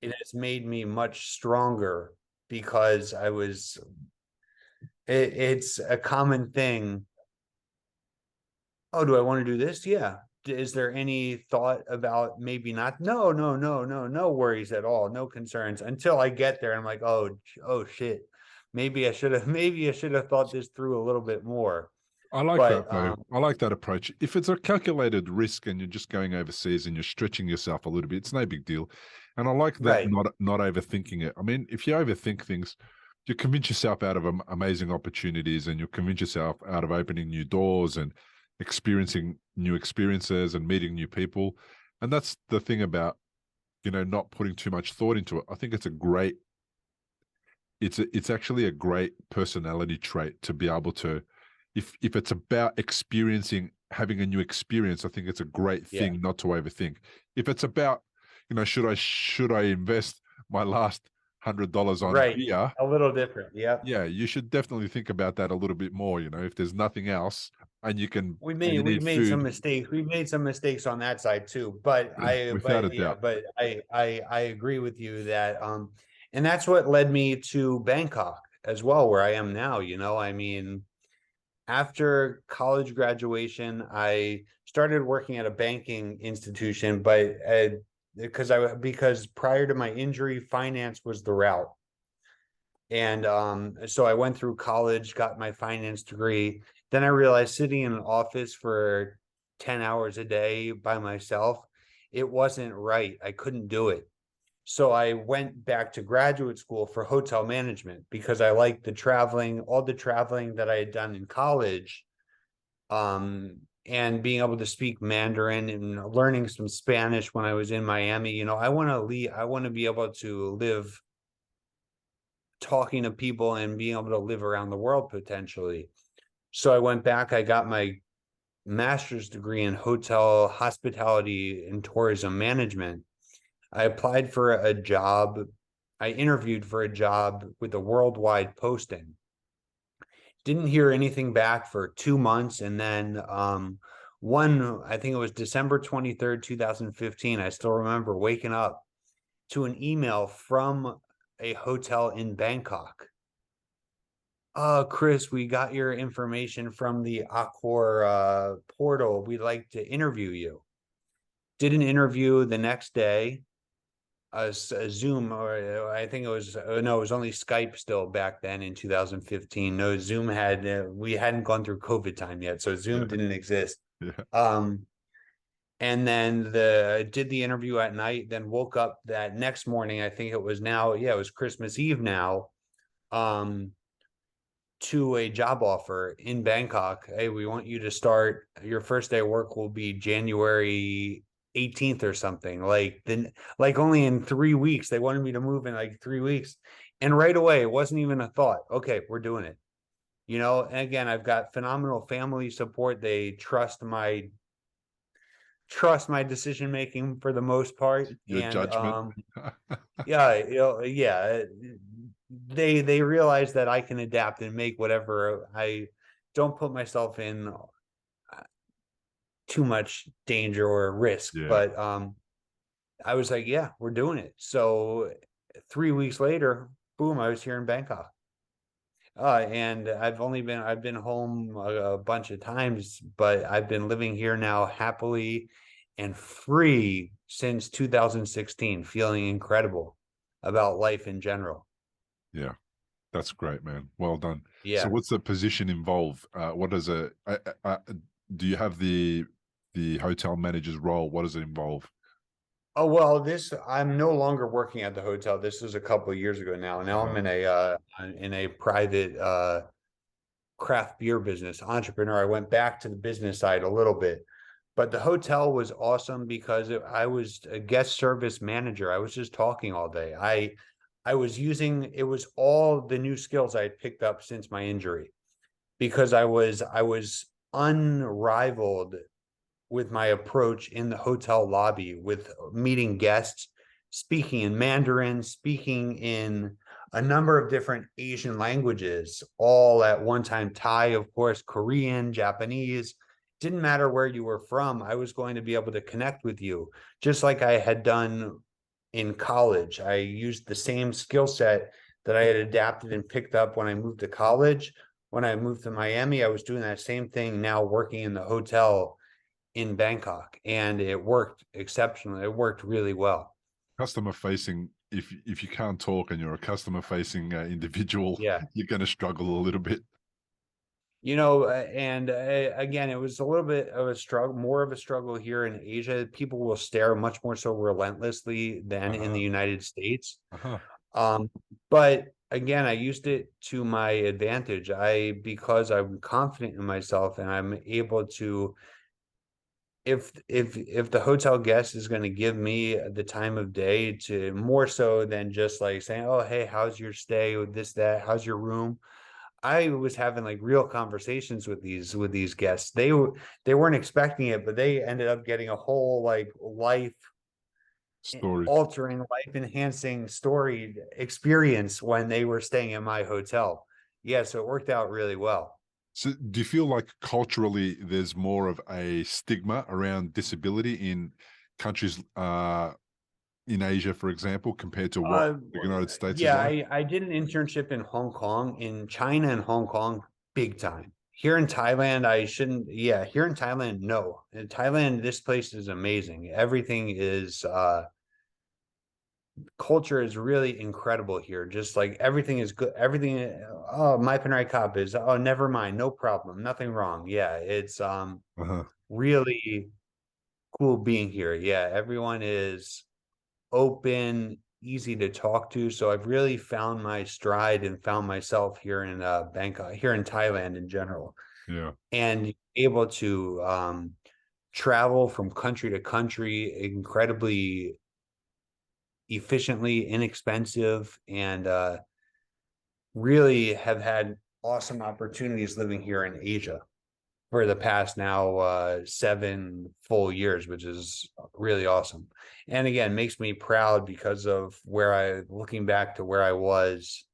it has made me much stronger because it's a common thing. Oh, do I want to do this? Yeah. Is there any thought about maybe not? No worries at all. No concerns until I get there. I'm like, oh shit. Maybe I should have thought this through a little bit more. I like But that though. I like that approach. If it's a calculated risk and you're just going overseas and you're stretching yourself a little bit, it's no big deal. And I like that, right. not overthinking it. I mean, if you overthink things, you convince yourself out of amazing opportunities, and you convince yourself out of opening new doors and experiencing new experiences and meeting new people. And that's the thing about, not putting too much thought into it. I think it's actually a great personality trait to be able to, if it's about having a new experience, I think it's a great thing not to overthink. If it's about, should I invest my last $100 on Right. beer? A little different. Yeah. Yeah, you should definitely think about that a little bit more. If there's nothing else and you We need made some food, mistakes. We made some mistakes on that side too. But without a doubt. I agree with you that and that's what led me to Bangkok as well, where I am now. I mean, after college graduation, I started working at a banking institution, but because prior to my injury, finance was the route. And so I went through college, got my finance degree. Then I realized sitting in an office for 10 hours a day by myself, it wasn't right. I couldn't do it. So I went back to graduate school for hotel management because I liked the traveling, all the traveling that I had done in college, and being able to speak Mandarin and learning some Spanish when I was in Miami. I want to be able to live talking to people and being able to live around the world potentially. So I went back, I got my master's degree in hotel hospitality and tourism management. I applied for a job. I interviewed for a job with a worldwide posting. Didn't hear anything back for 2 months. And then I think it was December 23rd, 2015. I still remember waking up to an email from a hotel in Bangkok. Chris, we got your information from the Accor portal. We'd like to interview you. Did an interview the next day. A Zoom, or I think it was no, it was only Skype still back then in 2015. No, Zoom we hadn't gone through COVID time yet, so Zoom didn't exist. Yeah. And then did the interview at night, then woke up that next morning. I think it was it was Christmas Eve now. To a job offer in Bangkok. Hey, we want you to start. Your first day of work will be January 18th or something. Like only in 3 weeks. They wanted me to move in like 3 weeks. And right away, it wasn't even a thought. Okay, we're doing it. And again, I've got phenomenal family support. They trust my decision making for the most part. Your And judgment. yeah, they realize that I can adapt and make whatever. I don't put myself in too much danger or risk. But I was like, yeah, we're doing it. So 3 weeks later, boom, I was here in Bangkok. And I've been home a bunch of times, but I've been living here now happily and free since 2016, feeling incredible about life in general. Yeah, that's great, man. Well done. Yeah. So what's the position involved? What does do you have the hotel manager's role? What does it involve? Oh, well, I'm no longer working at the hotel. This was a couple of years ago now. Now I'm in a private craft beer business entrepreneur. I went back to the business side a little bit, but the hotel was awesome because I was a guest service manager. I was just talking all day. I was using, it was all the new skills I had picked up since my injury, because I was unrivaled with my approach in the hotel lobby, with meeting guests, speaking in Mandarin, speaking in a number of different Asian languages, all at one time. Thai, of course, Korean, Japanese. Didn't matter where you were from, I was going to be able to connect with you, just like I had done in college. I used the same skill set that I had adapted and picked up when I moved to college. When I moved to Miami, I was doing that same thing now, working in the hotel in Bangkok, and it worked exceptionally. It worked really well. Customer facing, if you can't talk and you're a customer facing individual, Yeah. you're going to struggle a little bit. And again, it was a little bit of a struggle, more of a struggle here in Asia. People will stare much more so relentlessly than in the United States. But again, I used it to my advantage. Because I'm confident in myself and I'm able to, if the hotel guest is going to give me the time of day, to more so than just like saying, oh, hey, how's your stay with this, that, how's your room? I was having like real conversations with these guests. They weren't expecting it, but they ended up getting a whole like life Story. altering, life enhancing story experience when they were staying in my hotel. Yeah, so it worked out really well. So do you feel like culturally there's more of a stigma around disability in countries in Asia, for example, compared to what the United States is Yeah, like? I did an internship in Hong Kong, in China and Hong Kong, big time. Here in Thailand, I shouldn't, yeah, here in Thailand, no. In Thailand, this place is amazing. Everything is culture is really incredible here. Just like everything is good. Everything, oh, my Penrai cop is, oh, never mind, no problem, nothing wrong. Yeah, it's really cool being here. Yeah, everyone is open, easy to talk to. So I've really found my stride and found myself here in Bangkok, here in Thailand in general. Yeah. And able to travel from country to country incredibly efficiently, inexpensive, and really have had awesome opportunities living here in Asia for the past now 7 full years, which is really awesome. And again, makes me proud because of looking back to where I was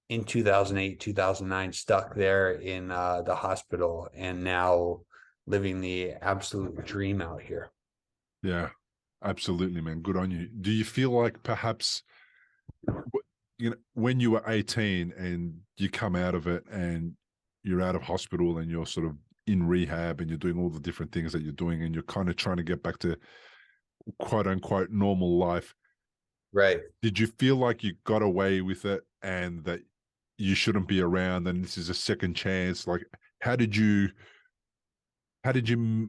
in 2008, 2009, stuck there in the hospital, and now living the absolute dream out here. Yeah, absolutely, man. Good on you. Do you feel like perhaps, you know, when you were 18 and you come out of it and you're out of hospital and you're sort of in rehab and you're doing all the different things that you're doing and you're kind of trying to get back to quote unquote normal life, right? Did you feel like you got away with it and that you shouldn't be around and this is a second chance? Like, how did you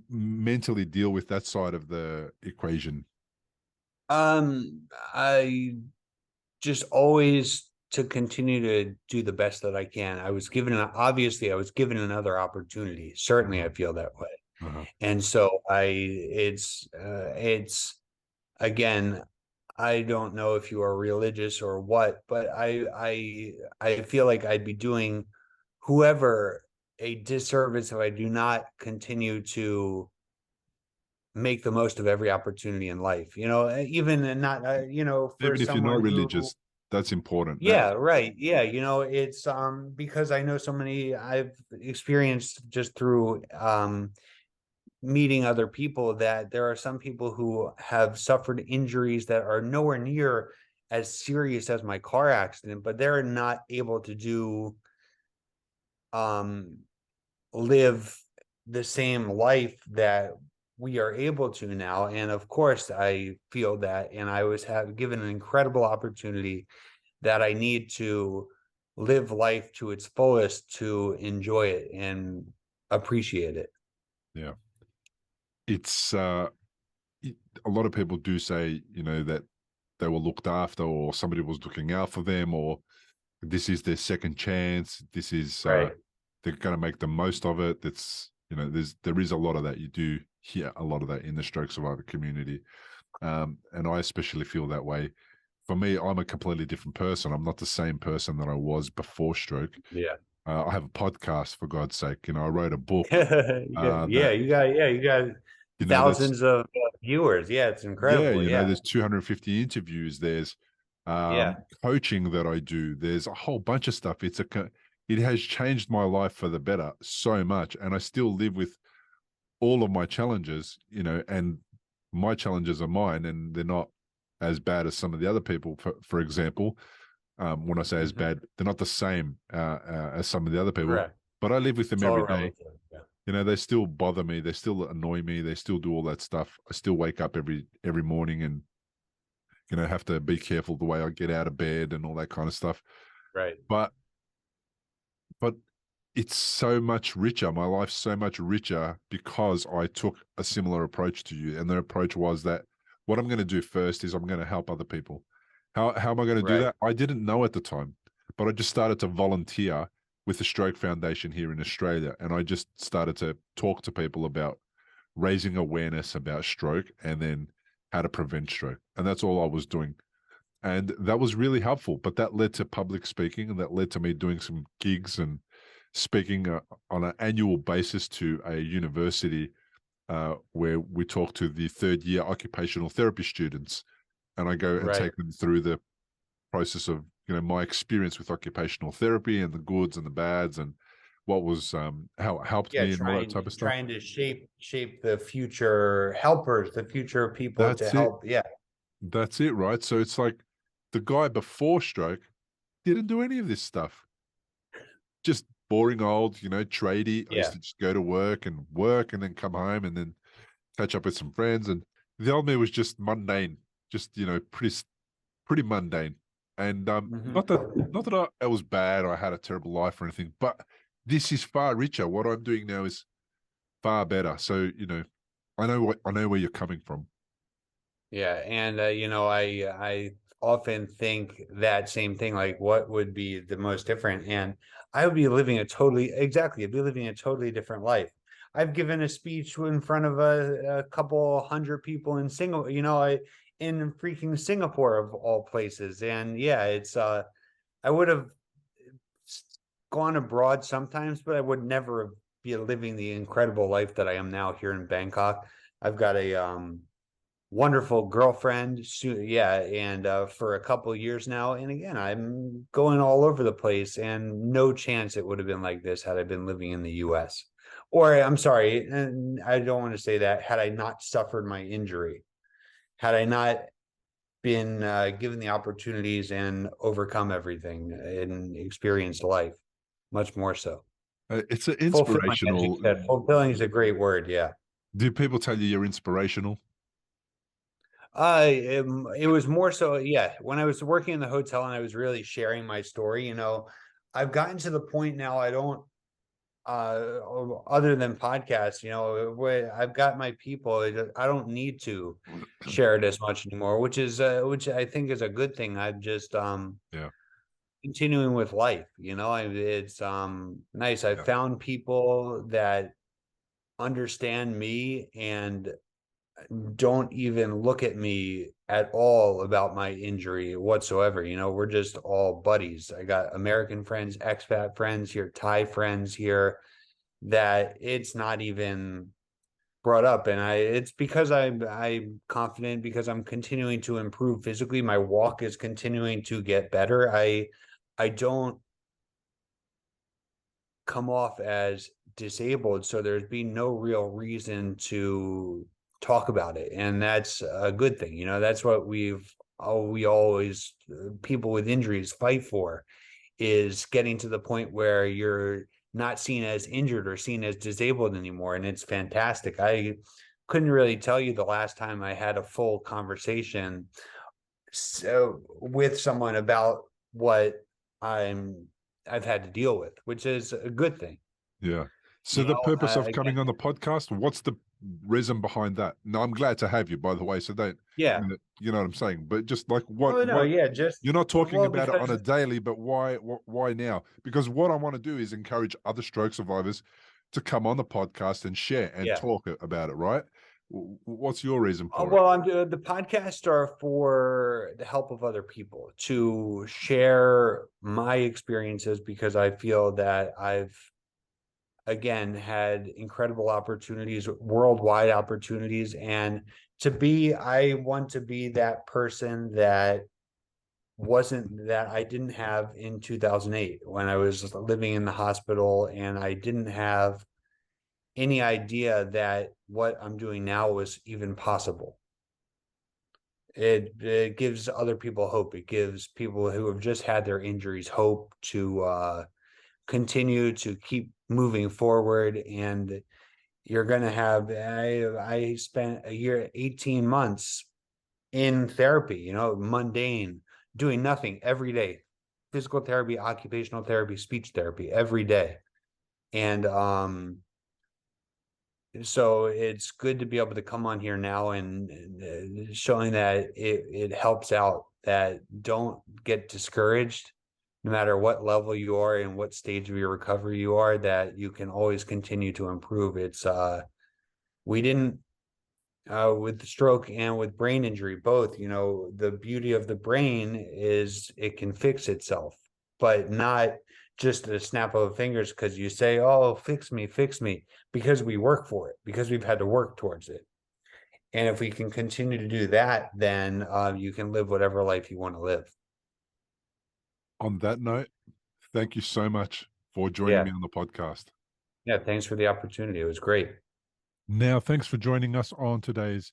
mentally deal with that side of the equation? I just always to continue to do the best that I can. Obviously I was given another opportunity. Certainly I feel that way. And so it's again, I don't know if you are religious or what, but I feel like I'd be doing whoever a disservice if I do not continue to make the most of every opportunity in life. Even not, for even if you're not religious, that's important. Yeah, right. Yeah, it's because I know so many, I've experienced just through meeting other people, that there are some people who have suffered injuries that are nowhere near as serious as my car accident, but they're not able to live the same life that we are able to now. And of course I feel that, and I was given an incredible opportunity that I need to live life to its fullest, to enjoy it and appreciate it. Yeah. It's a lot of people do say, that they were looked after, or somebody was looking out for them, or this is their second chance. This is Right. they're going to make the most of it. That's there is a lot of that. You do hear a lot of that in the stroke survivor community, and I especially feel that way. For me, I'm a completely different person. I'm not the same person that I was before stroke. Yeah. I have a podcast, for God's sake. I wrote a book. Yeah, you got That's thousands of viewers. Yeah, it's incredible. Yeah. there's 250 interviews. There's Yeah. coaching that I do. There's a whole bunch of stuff. It has changed my life for the better so much, and I still live with all of my challenges, and my challenges are mine, and they're not as bad as some of the other people. For example, when I say as bad, they're not the same as some of the other people. Correct. But I live with them It's all every day. relative. Yeah. They still bother me. They still annoy me. They still do all that stuff. I still wake up every morning and have to be careful the way I get out of bed and all that kind of stuff. Right. But it's so much richer. My life's so much richer because I took a similar approach to you. And the approach was that what I'm going to do first is I'm going to help other people. How am I going to do that? I didn't know at the time, but I just started to volunteer with the Stroke Foundation here in Australia. And I just started to talk to people about raising awareness about stroke and then how to prevent stroke. And that's all I was doing. And that was really helpful. But that led to public speaking, and that led to me doing some gigs and speaking on an annual basis to a university where we talk to the third-year occupational therapy students. And I go and take them through the process of, my experience with occupational therapy and the goods and the bads and what was, how it helped me and all that type of stuff. Trying to shape the future helpers, the future people to help. Yeah. That's it, right? So it's like the guy before stroke didn't do any of this stuff. Just boring old, tradie. I used to just go to work and then come home and then catch up with some friends. And the old me was just mundane, just, pretty mundane. And not that I was bad or I had a terrible life or anything, but this is far richer. What I'm doing now is far better. So, I know where you're coming from. Yeah. And, I often think that same thing, like what would be the most different? And I would be living I'd be living a totally different life. I've given a speech in front of a couple hundred people in Singapore, in freaking Singapore of all places. And yeah, it's, I would have gone abroad sometimes, but I would never be living the incredible life that I am now here in Bangkok. I've got a, wonderful girlfriend, and for a couple of years now, and again, I'm going all over the place, and no chance it would have been like this had I been living in the US. Or I'm sorry, and I don't want to say that, had I not suffered my injury, had I not been given the opportunities and overcome everything and experienced life, much more so. It's an inspirational. Fulfilling is a great word. Yeah. Do people tell you you're inspirational? It was more so, when I was working in the hotel and I was really sharing my story, I've gotten to the point now I don't, other than podcasts, where I've got my people, I don't need to share it as much anymore, which I think is a good thing. I'm just, continuing with life, it's, nice. I found people that understand me and don't even look at me at all about my injury whatsoever. We're just all buddies. I got American friends, expat friends here, Thai friends here, that it's not even brought up. And it's because I'm confident, because I'm continuing to improve physically. My walk is continuing to get better. I don't come off as disabled, so there's been no real reason to talk about it, and that's a good thing. That's what we always, people with injuries fight for, is getting to the point where you're not seen as injured or seen as disabled anymore. And it's fantastic. I couldn't really tell you the last time I had a full conversation with someone about what I've had to deal with, which is a good thing. Yeah. So the purpose of coming on the podcast, reason behind that? No, I'm glad to have you, by the way. So don't, Yeah. you know what I'm saying? But just like what? Oh no, What yeah, just you're not talking well about it on a because daily, but why? Why now? Because what I want to do is encourage other stroke survivors to come on the podcast and share and yeah. talk about it. Right? What's your reason for it? Well, I'm doing the podcasts are for the help of other people to share my experiences because I feel that I've again had incredible opportunities, worldwide opportunities, and I want to be that person that I didn't have in 2008 when I was living in the hospital and I didn't have any idea that what I'm doing now was even possible. It gives other people hope. It gives people who have just had their injuries hope to continue to keep moving forward. And you're going to have, I spent a year, 18 months in therapy, mundane, doing nothing every day, physical therapy, occupational therapy, speech therapy every day. And so it's good to be able to come on here now and showing that it helps out, that don't get discouraged no matter what level you are and what stage of your recovery you are, that you can always continue to improve. It's we didn't with the stroke and with brain injury both, the beauty of the brain is it can fix itself, but not just a snap of fingers because you say, oh, fix me, because we work for it, because we've had to work towards it. And if we can continue to do that, then you can live whatever life you want to live. On that note, thank you so much for joining me on the podcast. Yeah, thanks for the opportunity. It was great. Now, thanks for joining us on today's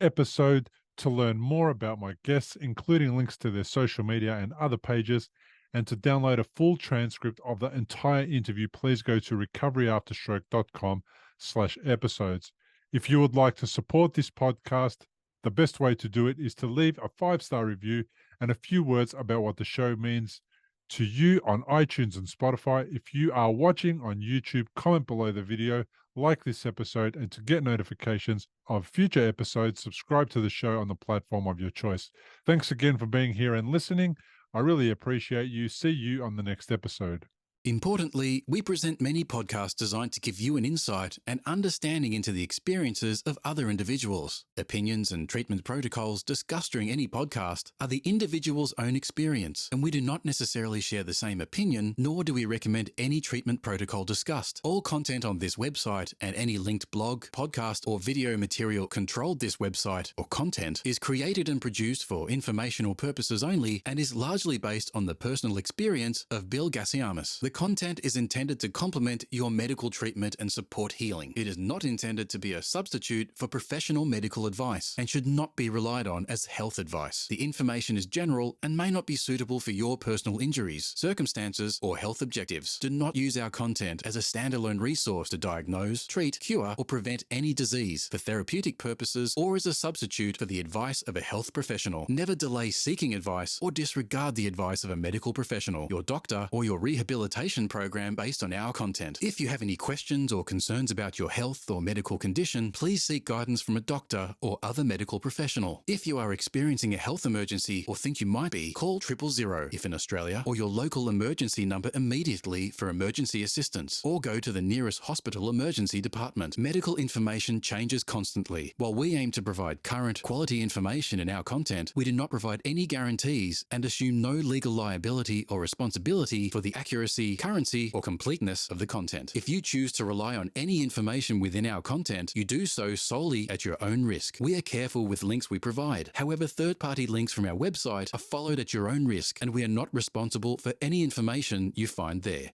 episode. To learn more about my guests, including links to their social media and other pages, and to download a full transcript of the entire interview, please go to recoveryafterstroke.com/episodes. If you would like to support this podcast, the best way to do it is to leave a 5-star review and a few words about what the show means to you on iTunes and Spotify. If you are watching on YouTube, comment below the video, like this episode, and to get notifications of future episodes, subscribe to the show on the platform of your choice. Thanks again for being here and listening. I really appreciate you. See you on the next episode. Importantly, we present many podcasts designed to give you an insight and understanding into the experiences of other individuals. Opinions and treatment protocols discussed during any podcast are the individual's own experience, and we do not necessarily share the same opinion, nor do we recommend any treatment protocol discussed. All content on this website and any linked blog, podcast, or video material controlled this website or content is created and produced for informational purposes only and is largely based on the personal experience of Bill Gassiamis. The content is intended to complement your medical treatment and support healing. It is not intended to be a substitute for professional medical advice and should not be relied on as health advice. The information is general and may not be suitable for your personal injuries, circumstances, or health objectives. Do not use our content as a standalone resource to diagnose, treat, cure, or prevent any disease for therapeutic purposes or as a substitute for the advice of a health professional. Never delay seeking advice or disregard the advice of a medical professional, your doctor, or your rehabilitation program based on our content. If you have any questions or concerns about your health or medical condition, please seek guidance from a doctor or other medical professional. If you are experiencing a health emergency or think you might be, call 000 if in Australia, or your local emergency number immediately for emergency assistance, or go to the nearest hospital emergency department. Medical information changes constantly. While we aim to provide current, quality information in our content, we do not provide any guarantees and assume no legal liability or responsibility for the accuracy, currency, or completeness of the content. If you choose to rely on any information within our content, you do so solely at your own risk. We are careful with links we provide. However, third-party links from our website are followed at your own risk, and we are not responsible for any information you find there.